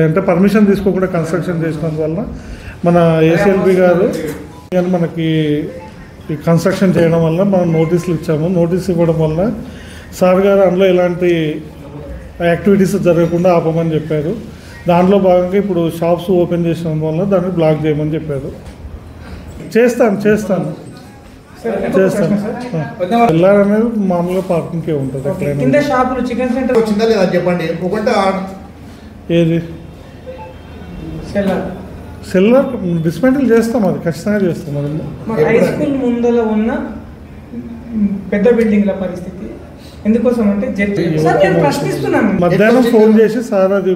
అంటే పర్మిషన్ తీసుకోకుండా కన్స్ట్రక్షన్ చేసినందువల్ల మన ఏసీఎల్బీ గారు కానీ మనకి ఈ కన్స్ట్రక్షన్ చేయడం వల్ల మనం నోటీసులు ఇచ్చాము. నోటీస్ ఇవ్వడం వల్ల సార్ గారు అందులో ఎలాంటి యాక్టివిటీస్ జరగకుండా ఆపమని చెప్పారు. దాంట్లో భాగంగా ఇప్పుడు షాప్స్ ఓపెన్ చేసిన వల్ల దాన్ని బ్లాక్ చేయమని చెప్పారు. చేస్తాను వెళ్ళాలనేది మామూలుగా పార్కింగ్కే ఉంటుంది. చెప్పండి. ఏది సెల్లర్ డిస్మెంటల్ చేస్తాం, అది ఖచ్చితంగా చేస్తాం. అది హై స్కూల్ ముందర ఉన్న పెద్ద బిల్డింగ్ల పరిస్థితి ఎందుకోసం అంటే ప్రశ్నిస్తున్నాను. మధ్యాహ్నం ఫోన్ చేసి సార్ అది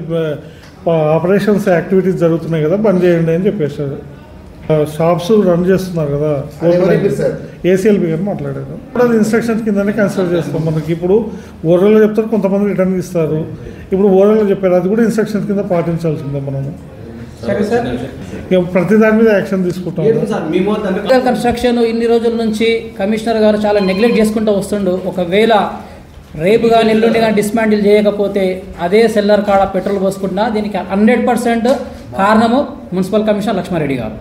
ఆపరేషన్స్ యాక్టివిటీస్ జరుగుతున్నాయి కదా బంద్ చేయండి అని చెప్పేశారు. షాప్స్ రన్ చేస్తున్నారు కదా ఏసీఎల్బీ గారు మాట్లాడారు. అది ఇన్స్ట్రక్షన్స్ కిందనే కన్సిడర్ చేస్తాం. మనకి ఇప్పుడు ఓరల్లో చెప్తారు, కొంతమంది రిటర్న్ ఇస్తారు. ఇప్పుడు ఓరల్లో చెప్పారు, అది కూడా ఇన్స్ట్రక్షన్స్ కింద పాటించాల్సిందే మనము. ప్రతి దాని మీద యాక్షన్ తీసుకుంటాం. కన్స్ట్రక్షన్ ఇన్ని రోజుల నుంచి కమిషనర్ గారు చాలా నెగ్లెక్ట్ చేసుకుంటూ వస్తుండు. ఒకవేళ రేపు కానీ ఎల్లుండి కానీ డిస్మాంటిల్ చేయకపోతే అదే సెల్లర్ కాడ పెట్రోల్ పోసుకుంటున్నా. దీనికి 100% కారణము మున్సిపల్ కమిషనర్ లక్ష్మారెడ్డి గారు.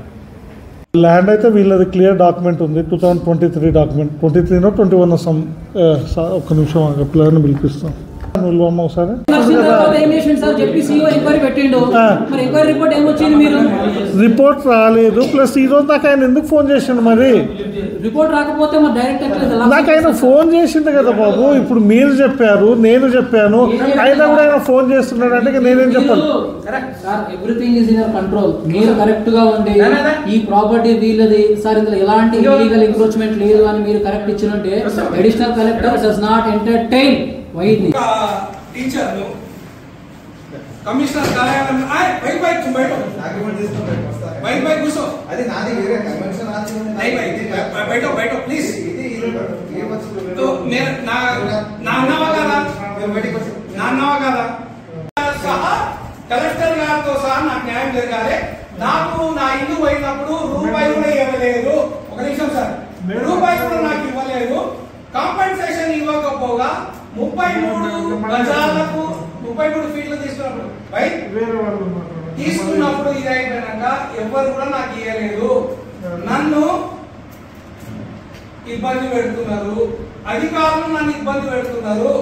ల్యాండ్ అయితే వీళ్ళది క్లియర్ డాక్యుమెంట్ ఉంది, 2023 డాక్యుమెంట్, 23 or 21 ఒక్క నిమిషం ప్లాన్ పిలిపిస్తాం. ఒకసారి రిపోర్ట్ రాలేదు, ప్లస్ ఈరోజు నాకు ఆయన ఎందుకు ఫోన్ చేసిండు? మరి రిపోర్ట్ రాకపోతే నాకు ఆయన ఫోన్ చేసిండు కదా బాబు. ఇప్పుడు మీరు చెప్పారు, నేను చెప్పాను, అయినా కూడా ఆయన ఫోన్ చేస్తున్నాడు అంటే నేనేం చెప్పాను? Everything is in your control. మీరు కరెక్ట్ గా ఉండి ఈ ప్రాపర్టీ వీళ్ళది సార్, ఇందులో ఎలాంటి ఇల్లీగల్ ఎంక్రోచ్మెంట్ లేదు అని మీరు కరెక్ట్ ఇచ్చినట్టే additional collector does not entertain వైద్య టీచర్లు కమిషనర్ కార్యాలయం బయట కూర్చో. అది నాది వేరే కన్వెన్షన్ బయట ప్లీజ్. నా అన్నవా కదా సహా కలెక్టర్ గారితో సహా నాకు న్యాయం జరగాలి. నాకు నా ఇల్లు పోయినప్పుడు రూపాయి కూడా ఇవ్వలేదు. ఒక నిమిషం సార్, రూపాయి కూడా నాకు ఇవ్వలేదు. కాంపెన్సేషన్ ఇవ్వకపోగా 33 గజాలకు 33 ఫీట్లు తీసుకున్నప్పుడు ఇది అయిపోయినాక ఎవరు కూడా నాకు ఇవ్వలేదు. నన్ను ఇబ్బంది పెడుతున్నారు, అధికారులు నన్ను ఇబ్బంది పెడుతున్నారు.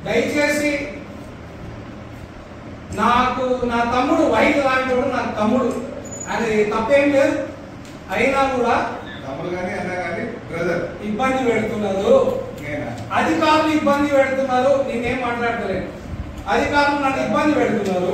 దయచేసి నాకు నా తమ్ముడు వైద్య లాంటి వాడు, నా తమ్ముడు, అది తప్పేం లేదు. అయినా కూడా ఇబ్బంది పెడుతున్నారు, అధికారులు ఇబ్బంది పెడుతున్నారు. నేనేం మాట్లాడతలేను. అధికారులు నన్ను ఇబ్బంది పెడుతున్నారు.